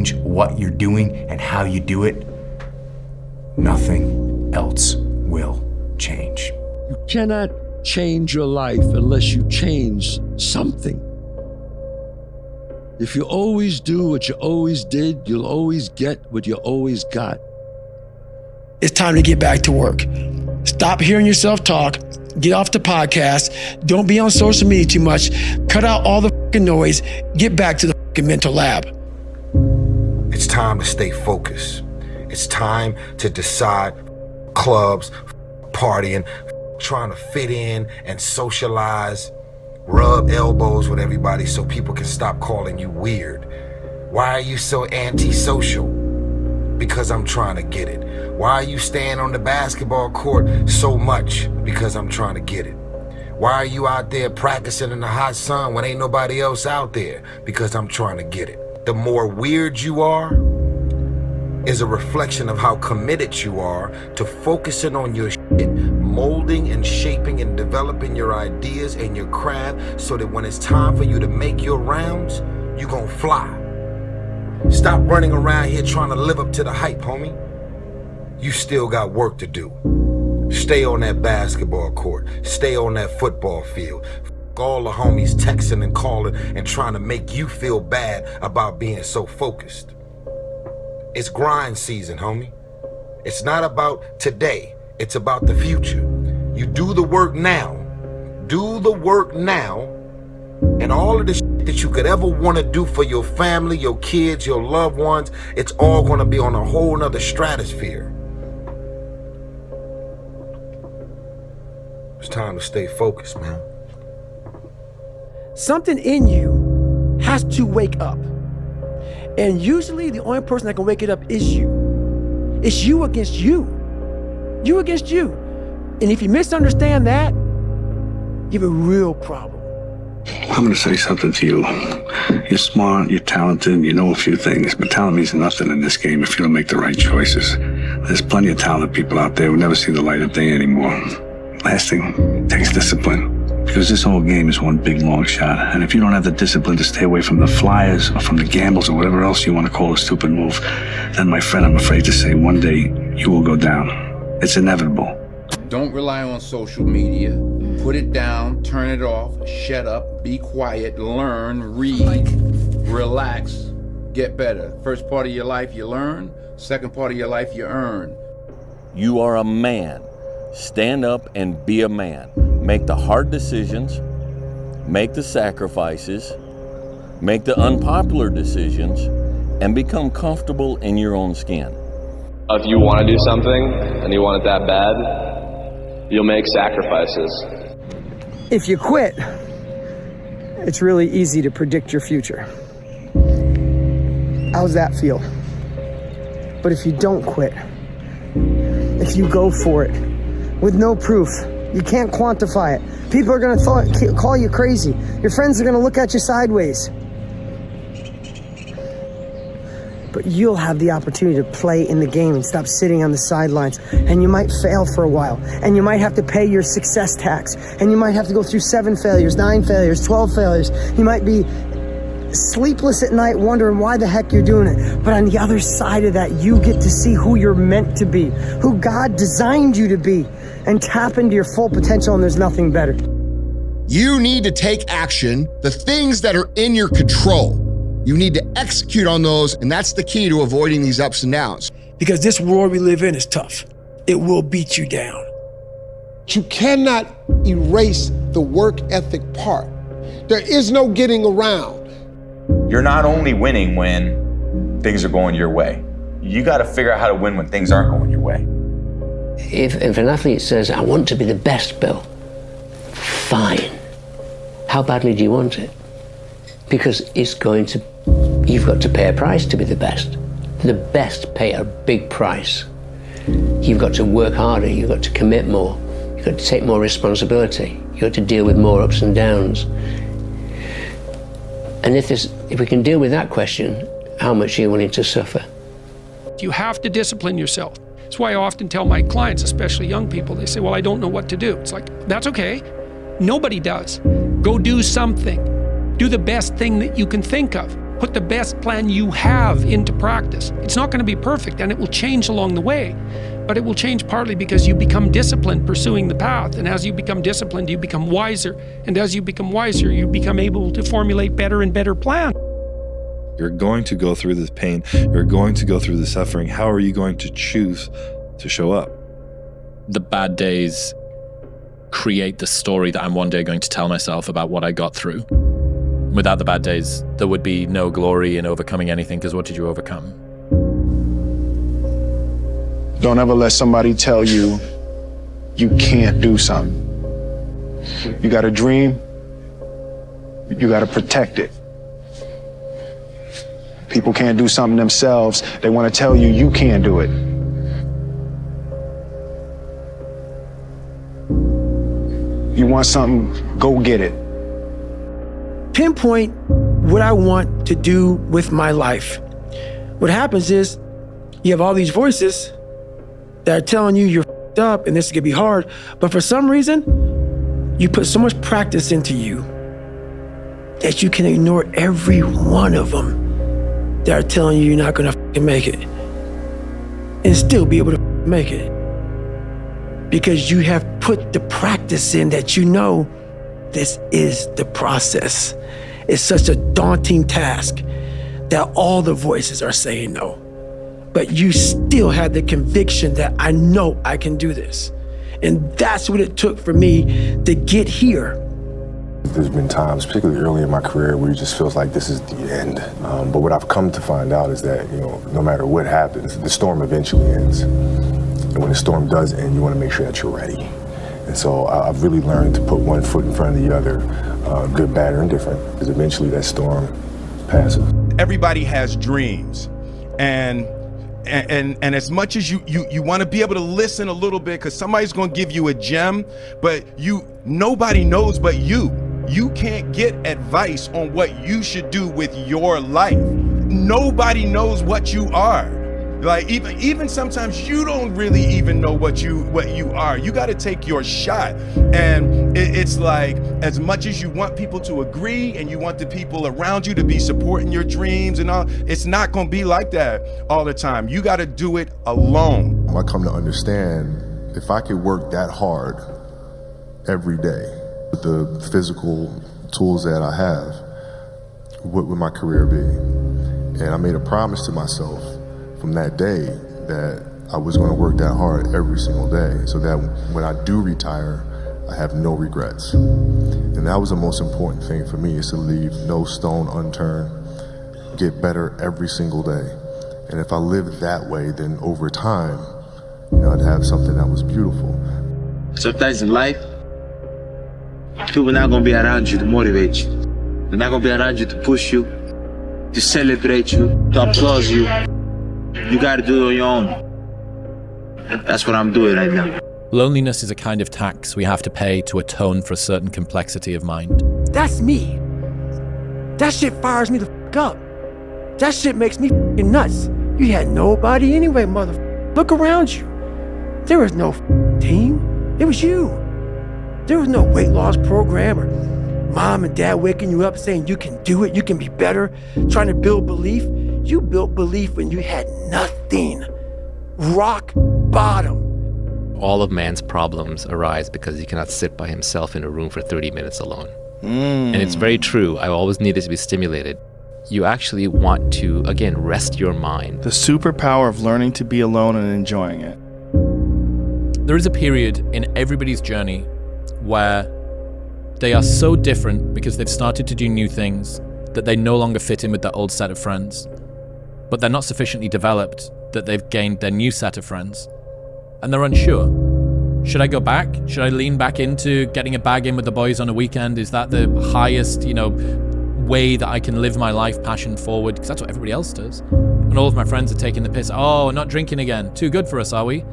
change what you're doing and how you do it, nothing else will change. You cannot change your life unless you change something. If you always do what you always did, you'll always get what you always got. It's time to get back to work. Stop hearing yourself talk. Get off the podcast. Don't be on social media too much. Cut out all the fucking noise. Get back to the fucking mental lab. It's time to stay focused. It's time to decide clubs, partying, trying to fit in and socialize, rub elbows with everybody so people can stop calling you weird. Why are you so antisocial? Because I'm trying to get it. Why are you staying on the basketball court so much? Because I'm trying to get it. Why are you out there practicing in the hot sun when ain't nobody else out there? Because I'm trying to get it. The more weird you are is a reflection of how committed you are to focusing on your shit, molding and shaping and developing your ideas and your craft so that when it's time for you to make your rounds, you gonna fly. Stop running around here trying to live up to the hype, homie. You still got work to do. Stay on that basketball court. Stay on that football field. All the homies texting and calling and trying to make you feel bad about being so focused. It's grind season, homie. It's not about today. It's about the future. You do the work now. Do the work now, and all of the shit that you could ever want to do for your family, your kids, your loved ones, it's all going to be on a whole nother stratosphere. It's time to stay focused, man. Something in you has to wake up. And usually the only person that can wake it up is you. It's you against you. You against you. And if you misunderstand that, you have a real problem. I'm going to say something to you. You're smart, you're talented, you know a few things, but talent means nothing in this game if you don't make the right choices. There's plenty of talented people out there who never see the light of day anymore. Last thing, takes discipline. Because this whole game is one big long shot. And if you don't have the discipline to stay away from the flyers or from the gambles or whatever else you want to call a stupid move, then my friend, I'm afraid to say one day you will go down. It's inevitable. Don't rely on social media. Put it down, turn it off, shut up, be quiet, learn, read, relax, get better. First part of your life you learn, second part of your life you earn. You are a man. Stand up and be a man. Make the hard decisions, make the sacrifices, make the unpopular decisions, and become comfortable in your own skin. If you want to do something and you want it that bad, you'll make sacrifices. If you quit, it's really easy to predict your future. How's that feel? But if you don't quit, if you go for it with no proof, you can't quantify it. People are going to call you crazy. Your friends are going to look at you sideways. But you'll have the opportunity to play in the game and stop sitting on the sidelines. And you might fail for a while. And you might have to pay your success tax. And you might have to go through 7 failures, 9 failures, 12 failures. You might be sleepless at night wondering why the heck you're doing it. But on the other side of that, you get to see who you're meant to be, who God designed you to be, and tap into your full potential, and there's nothing better. You need to take action, the things that are in your control. You need to execute on those, and that's the key to avoiding these ups and downs. Because this world we live in is tough. It will beat you down. You cannot erase the work ethic part. There is no getting around. You're not only winning when things are going your way. You got to figure out how to win when things aren't going your way. If an athlete says, I want to be the best, Bill, fine. How badly do you want it? Because you've got to pay a price to be the best. The best pay a big price. You've got to work harder, you've got to commit more, you've got to take more responsibility, you've got to deal with more ups and downs. And if we can deal with that question, how much are you willing to suffer? You have to discipline yourself. That's why I often tell my clients, especially young people, they say, well, I don't know what to do. It's like, that's okay. Nobody does. Go do something. Do the best thing that you can think of. put the best plan you have into practice. It's not going to be perfect, and it will change along the way, but it will change partly because you become disciplined pursuing the path. And as you become disciplined, you become wiser. And as you become wiser, you become able to formulate better and better plans. You're going to go through this pain. You're going to go through the suffering. How are you going to choose to show up? The bad days create the story that I'm one day going to tell myself about what I got through. Without the bad days, there would be no glory in overcoming anything, because what did you overcome? Don't ever let somebody tell you you can't do something. You got a dream, you got to protect it. People can't do something themselves. They want to tell you you can't do it. You want something, go get it. Pinpoint what I want to do with my life. What happens is you have all these voices that are telling you you're f***ed up and this is gonna be hard, but for some reason, you put so much practice into you that you can ignore every one of them that are telling you you're not gonna f***ing make it and still be able to make it. Because you have put the practice in that you know this is the process. It's such a daunting task that all the voices are saying no. But you still have the conviction that I know I can do this. And that's what it took for me to get here. There's been times, particularly early in my career, where it just feels like this is the end. But what I've come to find out is that, no matter what happens, the storm eventually ends. And when the storm does end, you want to make sure that you're ready. And so I've really learned to put one foot in front of the other, good, bad, or indifferent, because eventually that storm passes. Everybody has dreams. And as much as you want to be able to listen a little bit, because somebody's going to give you a gem, but nobody knows but you. You can't get advice on what you should do with your life. Nobody knows what you are. Like even sometimes you don't really even know what you are. You got to take your shot. And it's like, as much as you want people to agree and you want the people around you to be supporting your dreams and all, it's not going to be like that all the time. You got to do it alone. I come to understand, if I could work that hard every day with the physical tools that I have, what would my career be? And I made a promise to myself from that day that I was going to work that hard every single day, so that when I do retire, I have no regrets. And that was the most important thing for me, is to leave no stone unturned, get better every single day. And if I lived that way, then over time, I'd have something that was beautiful. Sometimes in life, people are not going to be around you to motivate you. They're not going to be around you to push you, to celebrate you, to applaud you. You got to do it on your own. That's what I'm doing right now. Loneliness is a kind of tax we have to pay to atone for a certain complexity of mind. That's me. That shit fires me the f*** up. That shit makes me f***ing nuts. You had nobody anyway, motherfucker. Look around you. There was no f***ing team. It was you. There was no weight loss program or mom and dad waking you up saying you can do it, you can be better, trying to build belief. You built belief when you had nothing. Rock bottom. All of man's problems arise because he cannot sit by himself in a room for 30 minutes alone. And it's very true. I always needed to be stimulated. You actually want to, again, rest your mind. The superpower of learning to be alone and enjoying it. There is a period in everybody's journey where they are so different because they've started to do new things that they no longer fit in with their old set of friends. But they're not sufficiently developed that they've gained their new set of friends. And they're unsure. Should I go back? Should I lean back into getting a bag in with the boys on a weekend? Is that the highest, way that I can live my life passion forward? Because that's what everybody else does. And all of my friends are taking the piss. Oh, not drinking again. Too good for us, are we?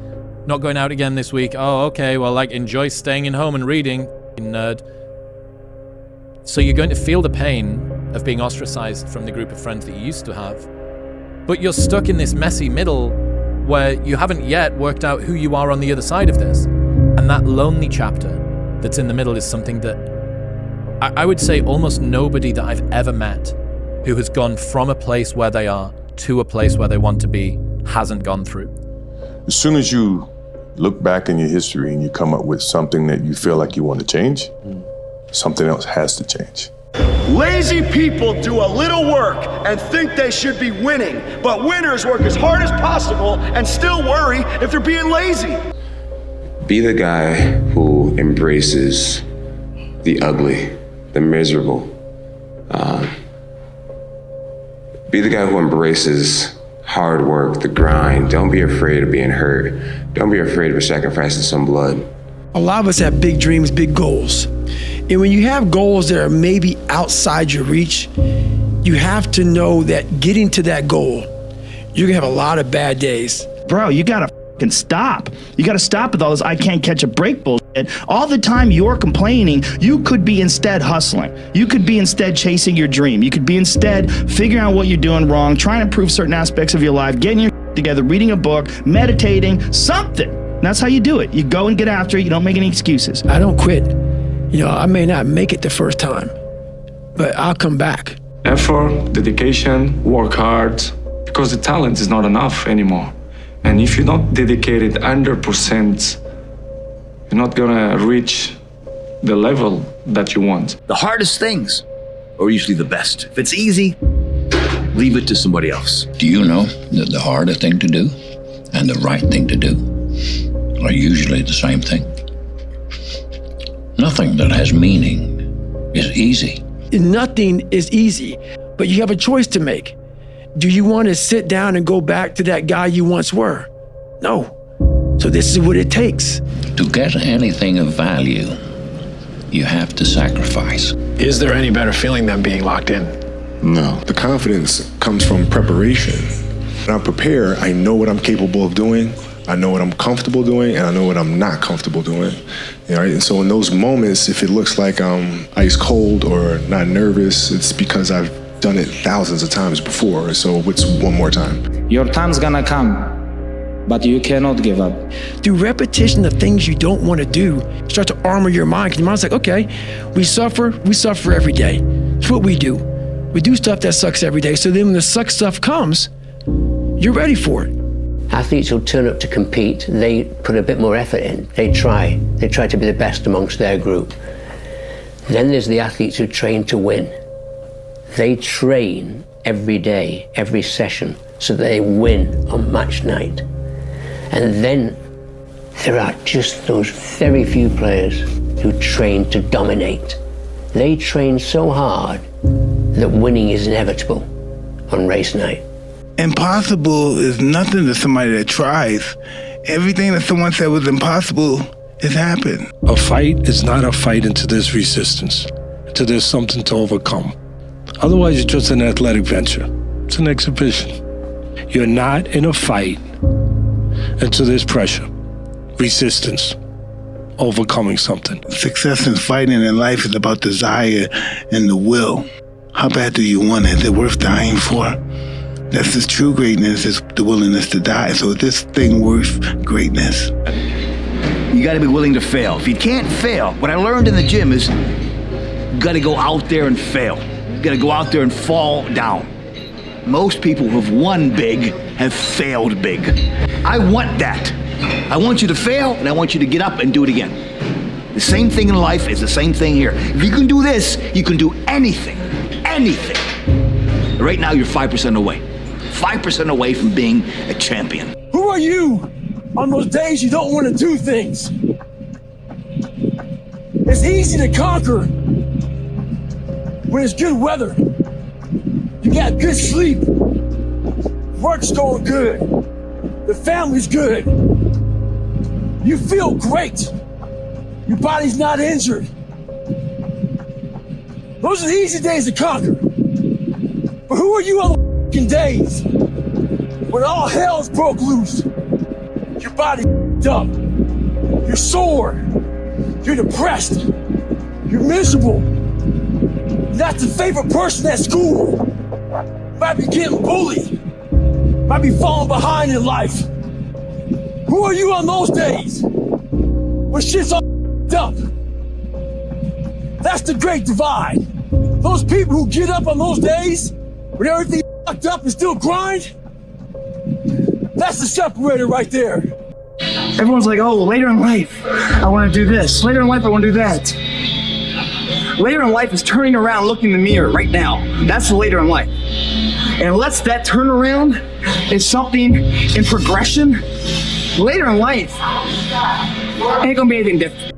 Not going out again this week. Oh, okay, well, enjoy staying in home and reading, nerd. So you're going to feel the pain of being ostracized from the group of friends that you used to have. But you're stuck in this messy middle where you haven't yet worked out who you are on the other side of this. And that lonely chapter that's in the middle is something that I would say almost nobody that I've ever met who has gone from a place where they are to a place where they want to be hasn't gone through. As soon as you look back in your history and you come up with something that you feel like you want to change, something else has to change. Lazy people do a little work and think they should be winning, but winners work as hard as possible and still worry if they're being lazy. Be the guy who embraces the ugly, the miserable. Be the guy who embraces hard work, the grind. Don't be afraid of being hurt. Don't be afraid of sacrificing some blood. A lot of us have big dreams, big goals. And when you have goals that are maybe outside your reach, you have to know that getting to that goal, you're gonna have a lot of bad days. Bro, you gotta f***ing stop. You gotta stop with all this I can't catch a break bullshit. All the time you're complaining, you could be instead hustling. You could be instead chasing your dream. You could be instead figuring out what you're doing wrong, trying to improve certain aspects of your life, getting your together, reading a book, meditating, something. And that's how you do it. You go and get after it. You don't make any excuses. I don't quit. You know, I may not make it the first time, but I'll come back. Effort, dedication, work hard, because the talent is not enough anymore. And if you're not dedicated 100%, you're not gonna reach the level that you want. The hardest things are usually the best. If it's easy, leave it to somebody else. Do you know that the harder thing to do and the right thing to do are usually the same thing? Nothing that has meaning is easy. Nothing is easy, but you have a choice to make. Do you want to sit down and go back to that guy you once were? No. So this is what it takes. To get anything of value, you have to sacrifice. Is there any better feeling than being locked in? No. The confidence comes from preparation. When I'm prepared, I know what I'm capable of doing, I know what I'm comfortable doing, and I know what I'm not comfortable doing. Right? And so in those moments, if it looks like I'm ice cold or not nervous, it's because I've done it thousands of times before. So what's one more time? Your time's gonna come, but you cannot give up. Through repetition of things you don't want to do, start to armor your mind. Because your mind's like, okay, we suffer every day. It's what we do. We do stuff that sucks every day. So then when the suck stuff comes, you're ready for it. Athletes who turn up to compete, they put a bit more effort in. They try to be the best amongst their group. Then there's the athletes who train to win. They train every day, every session, so they win on match night. And then there are just those very few players who train to dominate. They train so hard that winning is inevitable on race night. Impossible is nothing to somebody that tries. Everything that someone said was impossible has happened. A fight is not a fight until there's resistance, until there's something to overcome. Otherwise, it's just an athletic venture. It's an exhibition. You're not in a fight until there's pressure, resistance, overcoming something. Success in fighting in life is about desire and the will. How bad do you want it? Is it worth dying for? That's the true greatness, is the willingness to die. So is this thing worth greatness? You gotta be willing to fail. If you can't fail, what I learned in the gym is you gotta go out there and fail. You gotta go out there and fall down. Most people who've won big have failed big. I want that. I want you to fail, and I want you to get up and do it again. The same thing in life is the same thing here. If you can do this, you can do anything. Anything. Right now, you're 5% away. 5% away from being a champion. Who are you on those days you don't want to do things? It's easy to conquer when it's good weather. You got good sleep. Work's going good. The family's good. You feel great. Your body's not injured. Those are the easy days to conquer. But who are you on the days when all hell's broke loose? Your body's up. You're sore. You're depressed. You're miserable. You're not the favorite person at school. Might be getting bullied. Might be falling behind in life. Who are you on those days when shit's all up? That's the great divide. Those people who get up on those days when everything fucked up and still grind, that's the separator right there. Everyone's like, oh, later in life, I want to do this. Later in life, I want to do that. Later in life is turning around, looking in the mirror right now. That's the later in life. And unless that turnaround is something in progression, later in life ain't gonna be anything different.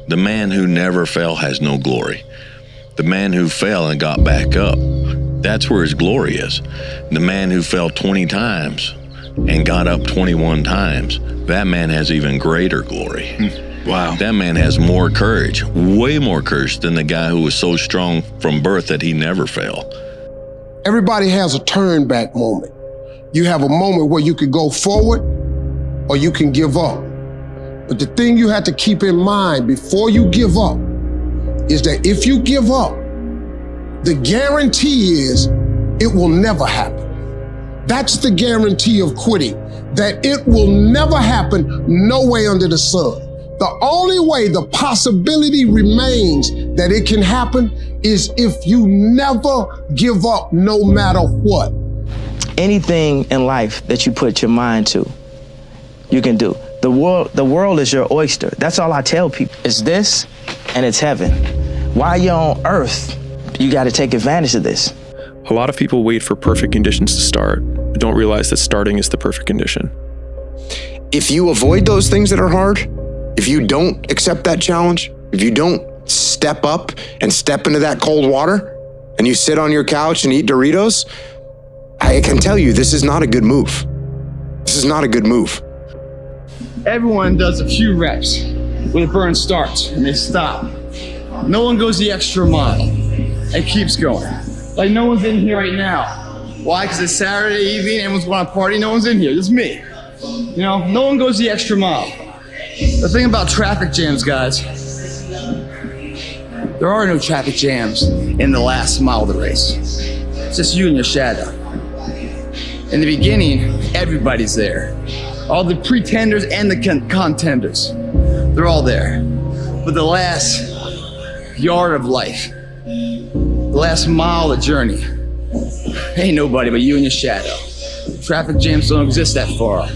The man who never fell has no glory. The man who fell and got back up, that's where his glory is. The man who fell 20 times and got up 21 times, that man has even greater glory. Wow. That man has more courage, way more courage than the guy who was so strong from birth that he never fell. Everybody has a turn back moment. You have a moment where you could go forward or you can give up. But the thing you have to keep in mind before you give up is that if you give up, the guarantee is it will never happen. That's the guarantee of quitting, that it will never happen no way under the sun. The only way the possibility remains that it can happen is if you never give up no matter what. Anything in life that you put your mind to, you can do. The world is your oyster. That's all I tell people. It's this and it's heaven. While you're on earth, you got to take advantage of this. A lot of people wait for perfect conditions to start, but don't realize that starting is the perfect condition. If you avoid those things that are hard, if you don't accept that challenge, if you don't step up and step into that cold water, and you sit on your couch and eat Doritos, I can tell you this is not a good move. This is not a good move. Everyone does a few reps when the burn starts and they stop. No one goes the extra mile and keeps going. Like no one's in here right now. Why? Because it's Saturday evening, everyone's going to party, no one's in here, just me. You know, no one goes the extra mile. The thing about traffic jams, guys, there are no traffic jams in the last mile of the race. It's just you and your shadow. In the beginning, everybody's there. All the pretenders and the contenders, they're all there. But the last yard of life, the last mile of the journey, ain't nobody but you and your shadow. Traffic jams don't exist that far.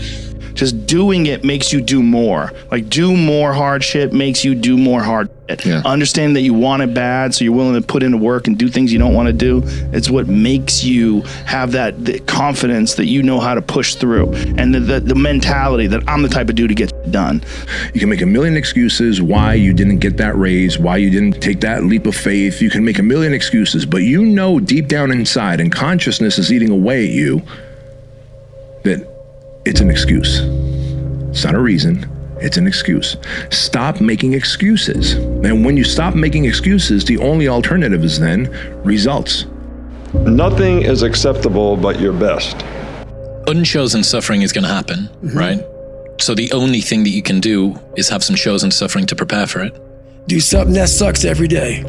Just doing it makes you do more. Like do more hard shit makes you do more hard shit. Yeah. Understanding that you want it bad, so you're willing to put into work and do things you don't want to do. It's what makes you have the confidence that you know how to push through, and the mentality that I'm the type of dude to get it done. You can make a million excuses why you didn't get that raise, why you didn't take that leap of faith. You can make a million excuses, but you know deep down inside, and consciousness is eating away at you, that it's an excuse. It's not a reason, it's an excuse. Stop making excuses. And when you stop making excuses, the only alternative is then results. Nothing is acceptable but your best. Unchosen suffering is going to happen, right? So the only thing that you can do is have some chosen suffering to prepare for it. Do something that sucks every day.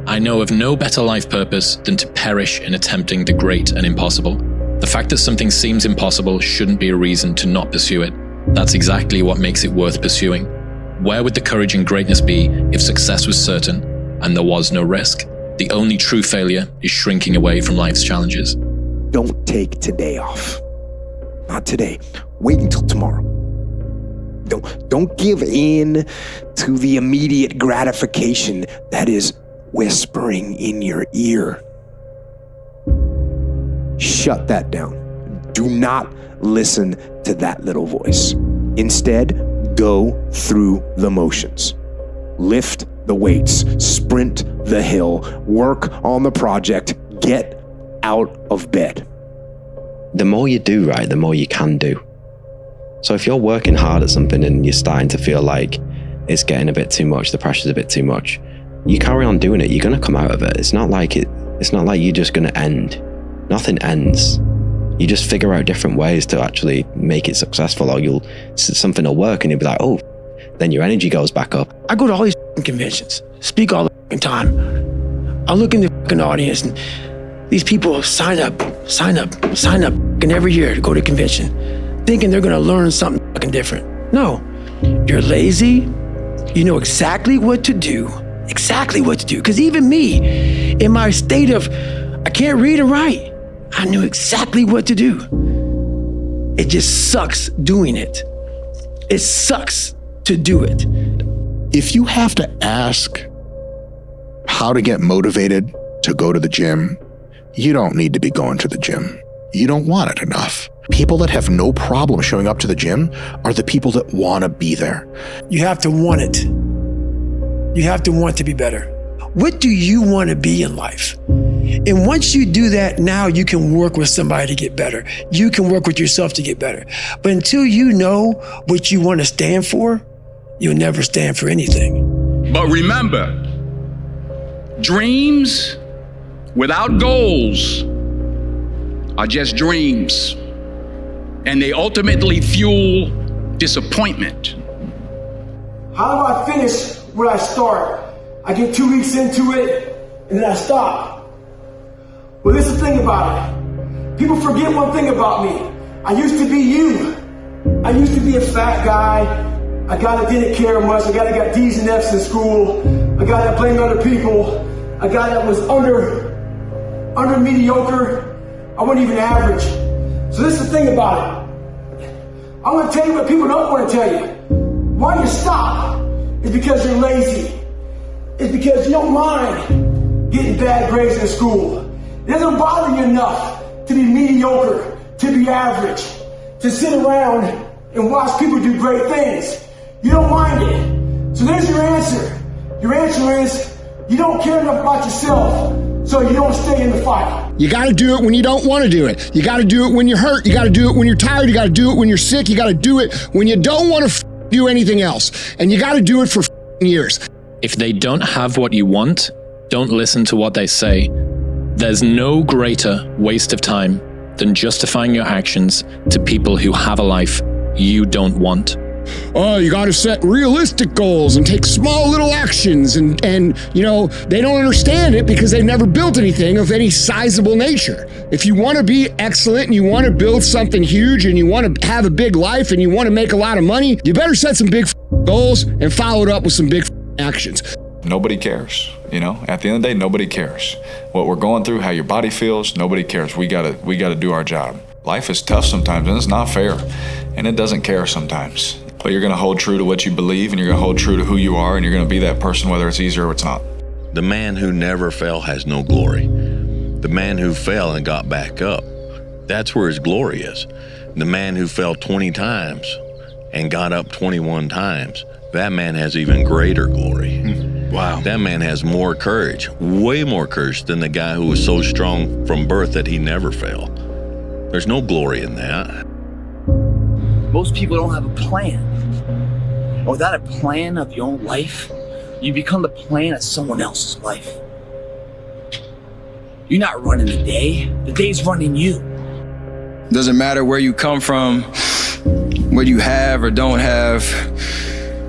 I know of no better life purpose than to perish in attempting the great and impossible. The fact that something seems impossible shouldn't be a reason to not pursue it. That's exactly what makes it worth pursuing. Where would the courage and greatness be if success was certain and there was no risk? The only true failure is shrinking away from life's challenges. Don't take today off. Not today. Wait until tomorrow. Don't give in to the immediate gratification that is whispering in your ear. Shut that down. Do not listen to that little voice. Instead, go through the motions. Lift the weights, sprint the hill, work on the project, get out of bed. The more you do, right, the more you can do. So if you're working hard at something and you're starting to feel like it's getting a bit too much, the pressure's a bit too much, you carry on doing it, you're going to come out of it. It's not like you're just going to end. Nothing ends. You just figure out different ways to actually make it successful, or something will work and you'll be like, oh, then your energy goes back up. I go to all these conventions, speak all the time. I look in the audience and these people sign up, and every year to go to a convention, thinking they're gonna learn something fucking different. No, you're lazy, you know exactly what to do, because even me, in my state of I can't read and write. I knew exactly what to do. It just sucks doing it. It sucks to do it. If you have to ask how to get motivated to go to the gym, you don't need to be going to the gym. You don't want it enough. People that have no problem showing up to the gym are the people that want to be there. You have to want it. You have to want to be better. What do you want to be in life? And once you do that, now you can work with somebody to get better. You can work with yourself to get better. But until you know what you want to stand for, you'll never stand for anything. But remember, dreams without goals are just dreams. And they ultimately fuel disappointment. How do I finish where I start? I get 2 weeks into it, and then I stop. Well, this is the thing about it. People forget one thing about me. I used to be you. I used to be a fat guy, a guy that didn't care much, a guy that got D's and F's in school, a guy that blamed other people, a guy that was under mediocre. I wasn't even average. So this is the thing about it. I'm gonna tell you what people don't want to tell you. Why you stop is because you're lazy. It's because you don't mind getting bad grades in school. It doesn't bother you enough to be mediocre, to be average, to sit around and watch people do great things. You don't mind it. So there's your answer. Your answer is you don't care enough about yourself, so you don't stay in the fight. You got to do it when you don't want to do it. You got to do it when you're hurt. You got to do it when you're tired. You got to do it when you're sick. You got to do it when you don't want to do anything else. And you got to do it for years. If they don't have what you want, don't listen to what they say. There's no greater waste of time than justifying your actions to people who have a life you don't want. Oh, you got to set realistic goals and take small little actions. And you know, they don't understand it because they've never built anything of any sizable nature. If you want to be excellent and you want to build something huge and you want to have a big life and you want to make a lot of money, you better set some big goals and follow it up with some big actions. Nobody cares, you know? At the end of the day, nobody cares. What we're going through, how your body feels, nobody cares. We gotta do our job. Life is tough sometimes, and it's not fair, and it doesn't care sometimes. But you're gonna hold true to what you believe, and you're gonna hold true to who you are, and you're gonna be that person whether it's easy or it's not. The man who never fell has no glory. The man who fell and got back up, that's where his glory is. The man who fell 20 times and got up 21 times, that man has even greater glory. Wow. That man has more courage, way more courage than the guy who was so strong from birth that he never fell. There's no glory in that. Most people don't have a plan. Without a plan of your own life, you become the plan of someone else's life. You're not running the day. The day's running you. Doesn't matter where you come from, what you have or don't have,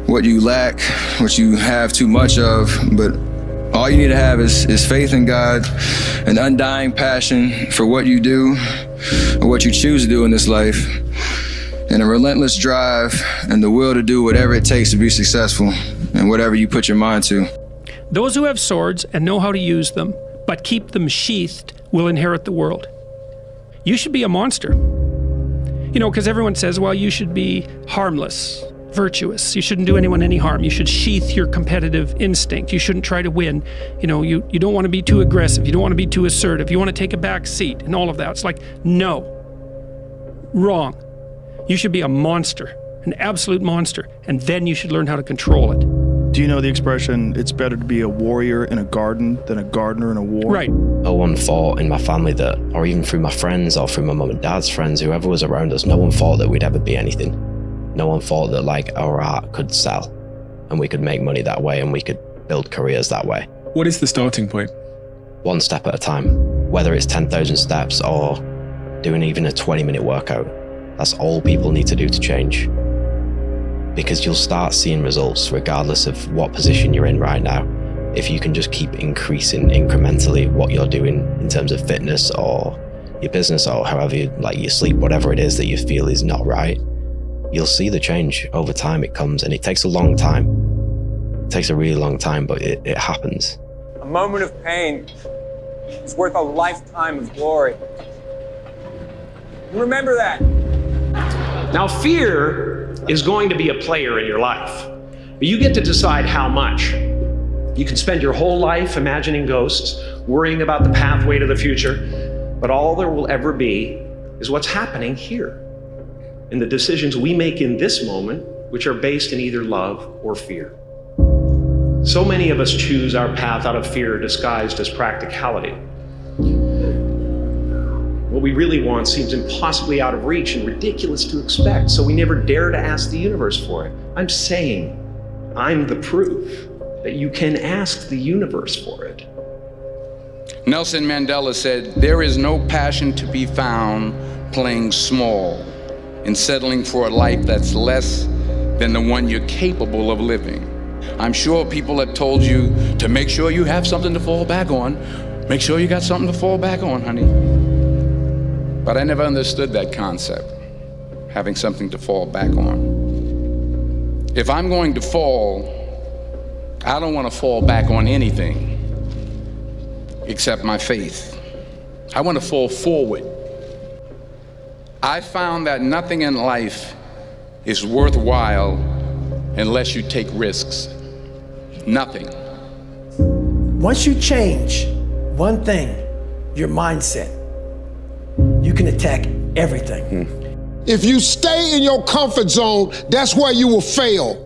what you lack, what you have too much of, but all you need to have is faith in God, an undying passion for what you do or what you choose to do in this life, and a relentless drive and the will to do whatever it takes to be successful and whatever you put your mind to. Those who have swords and know how to use them, but keep them sheathed, will inherit the world. You should be a monster. You know, because everyone says, well, you should be harmless, virtuous. You shouldn't do anyone any harm. You should sheath your competitive instinct. You shouldn't try to win. You know, you don't want to be too aggressive. You don't want to be too assertive. You want to take a back seat and all of that. It's like, no. Wrong. You should be a monster, an absolute monster, and then you should learn how to control it. Do you know the expression, it's better to be a warrior in a garden than a gardener in a war? Right. No one thought in my family that, or even through my friends or through my mum and dad's friends, whoever was around us, no one thought that we'd ever be anything. No one thought that like our art could sell and we could make money that way and we could build careers that way. What is the starting point? One step at a time, whether it's 10,000 steps or doing even a 20-minute workout. That's all people need to do to change. Because you'll start seeing results regardless of what position you're in right now. If you can just keep increasing incrementally what you're doing in terms of fitness or your business or however you like your sleep, whatever it is that you feel is not right, you'll see the change over time. It comes, and it takes a long time. It takes a really long time, but it happens. A moment of pain is worth a lifetime of glory. Remember that. Now, fear is going to be a player in your life, but you get to decide how much. You can spend your whole life imagining ghosts, worrying about the pathway to the future, but all there will ever be is what's happening here, and the decisions we make in this moment, which are based in either love or fear. So many of us choose our path out of fear disguised as practicality. What we really want seems impossibly out of reach and ridiculous to expect, so we never dare to ask the universe for it. I'm saying I'm the proof that you can ask the universe for it. Nelson Mandela said, "There is no passion to be found playing small and settling for a life that's less than the one you're capable of living." I'm sure people have told you to make sure you have something to fall back on. Make sure you got something to fall back on, honey. But I never understood that concept, having something to fall back on. If I'm going to fall, I don't want to fall back on anything except my faith. I want to fall forward. I found that nothing in life is worthwhile unless you take risks. Nothing. Once you change one thing, your mindset, you can attack everything. If you stay in your comfort zone, that's where you will fail.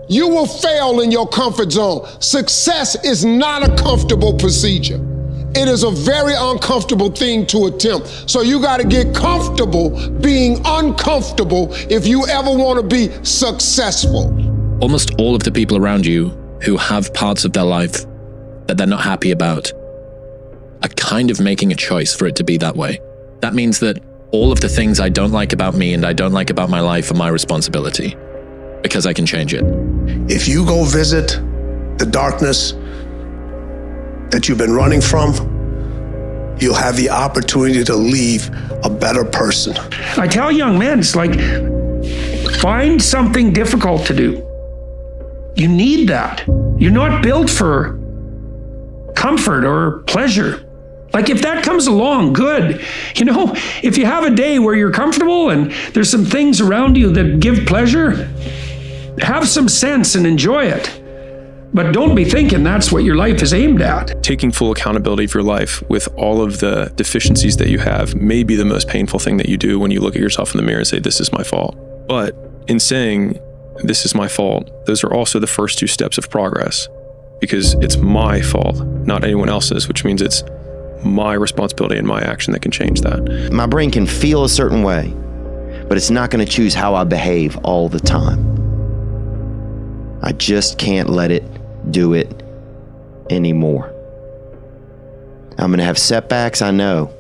You will fail in your comfort zone. Success is not a comfortable procedure. It is a very uncomfortable thing to attempt. So you got to get comfortable being uncomfortable if you ever want to be successful. Almost all of the people around you who have parts of their life that they're not happy about are kind of making a choice for it to be that way. That means that all of the things I don't like about me and I don't like about my life are my responsibility, because I can change it. If you go visit the darkness that you've been running from, you'll have the opportunity to leave a better person. I tell young men, it's like, find something difficult to do. You need that. You're not built for comfort or pleasure. Like if that comes along, good. You know, if you have a day where you're comfortable and there's some things around you that give pleasure, have some sense and enjoy it. But don't be thinking that's what your life is aimed at. Taking full accountability of your life with all of the deficiencies that you have may be the most painful thing that you do when you look at yourself in the mirror and say, this is my fault. But in saying, this is my fault, those are also the first two steps of progress, because it's my fault, not anyone else's, which means it's my responsibility and my action that can change that. My brain can feel a certain way, but it's not going to choose how I behave all the time. I just can't let it do it anymore. I'm going to have setbacks, I know.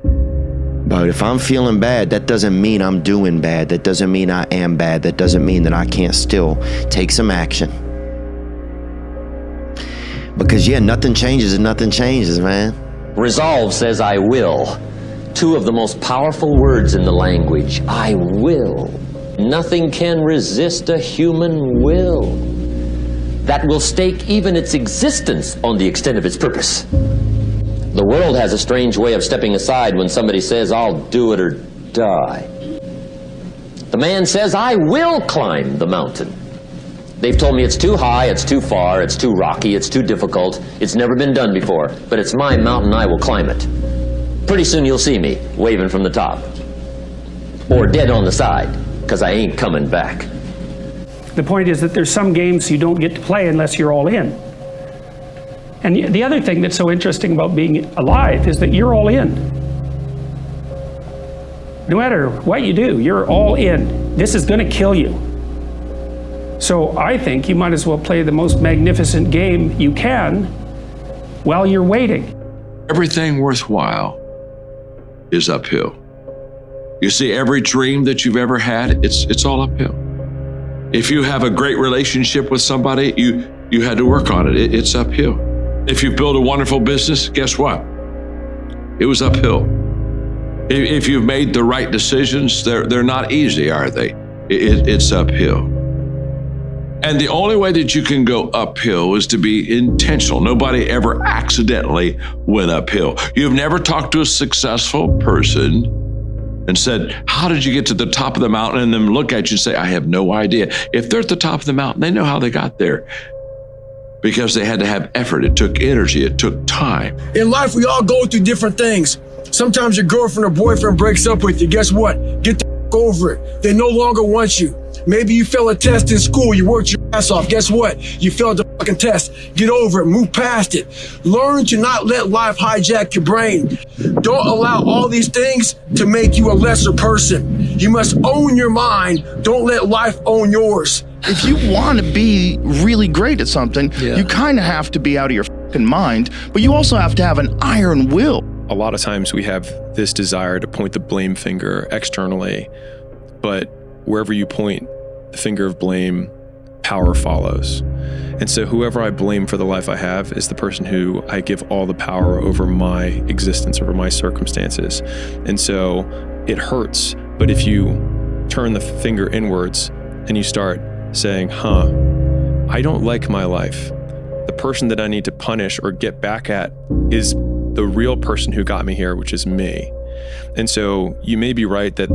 But if I'm feeling bad, that doesn't mean I'm doing bad. That doesn't mean I am bad. That doesn't mean that I can't still take some action. Because yeah, nothing changes and nothing changes, man. Resolve says I will. Two of the most powerful words in the language. I will. Nothing can resist a human will. That will stake even its existence on the extent of its purpose. The world has a strange way of stepping aside when somebody says, I'll do it or die. The man says, I will climb the mountain. They've told me it's too high, it's too far, it's too rocky, it's too difficult, it's never been done before, but it's my mountain, I will climb it. Pretty soon you'll see me waving from the top. Or dead on the side, because I ain't coming back. The point is that there's some games you don't get to play unless you're all in. And the other thing that's so interesting about being alive is that you're all in. No matter what you do, you're all in. This is going to kill you. So I think you might as well play the most magnificent game you can while you're waiting. Everything worthwhile is uphill. You see, every dream that you've ever had, it's all uphill. If you have a great relationship with somebody, you had to work on it. It's uphill. If you build a wonderful business, guess what? It was uphill. If you've made the right decisions, they're not easy, are they? It's uphill. And the only way that you can go uphill is to be intentional. Nobody ever accidentally went uphill. You've never talked to a successful person and said, how did you get to the top of the mountain? And then look at you and say, I have no idea. If they're at the top of the mountain, they know how they got there because they had to have effort. It took energy. It took time. In life, we all go through different things. Sometimes your girlfriend or boyfriend breaks up with you. Guess what? Get the over it. They no longer want you. Maybe you failed a test in school. You worked your ass off. Guess what? You failed the fucking test. Get over it. Move past it. Learn to not let life hijack your brain. Don't allow all these things to make you a lesser person. You must own your mind. Don't let life own yours. If you want to be really great at something, you kind of have to be out of your fucking mind, but you also have to have an iron will. A lot of times we have this desire to point the blame finger externally, but wherever you point the finger of blame, power follows. And so whoever I blame for the life I have is the person who I give all the power over my existence, over my circumstances. And so it hurts, but if you turn the finger inwards and you start saying, I don't like my life. The person that I need to punish or get back at is the real person who got me here, which is me. And so you may be right that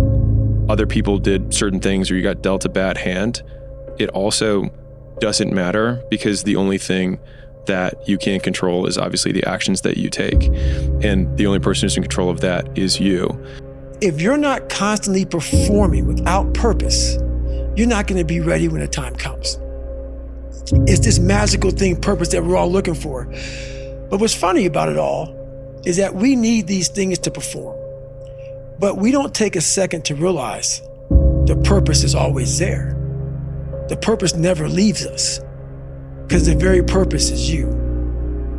other people did certain things or you got dealt a bad hand. It also doesn't matter because the only thing that you can control is obviously the actions that you take. And the only person who's in control of that is you. If you're not constantly performing without purpose, you're not going to be ready when the time comes. It's this magical thing, purpose, that we're all looking for. But what's funny about it all is that we need these things to perform. But we don't take a second to realize the purpose is always there. The purpose never leaves us because the very purpose is you.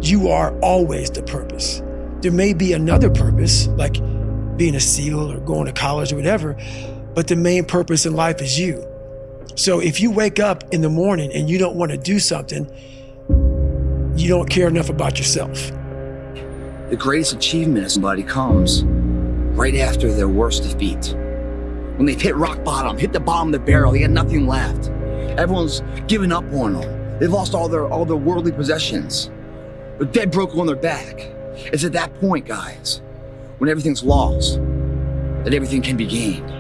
You are always the purpose. There may be another purpose, like being a SEAL or going to college or whatever, but the main purpose in life is you. So if you wake up in the morning and you don't want to do something, you don't care enough about yourself. The greatest achievement of somebody comes right after their worst defeat. When they've hit rock bottom, hit the bottom of the barrel, they got nothing left. Everyone's given up on them. They've lost all their worldly possessions. They're dead broke on their back. It's at that point, guys, when everything's lost, that everything can be gained.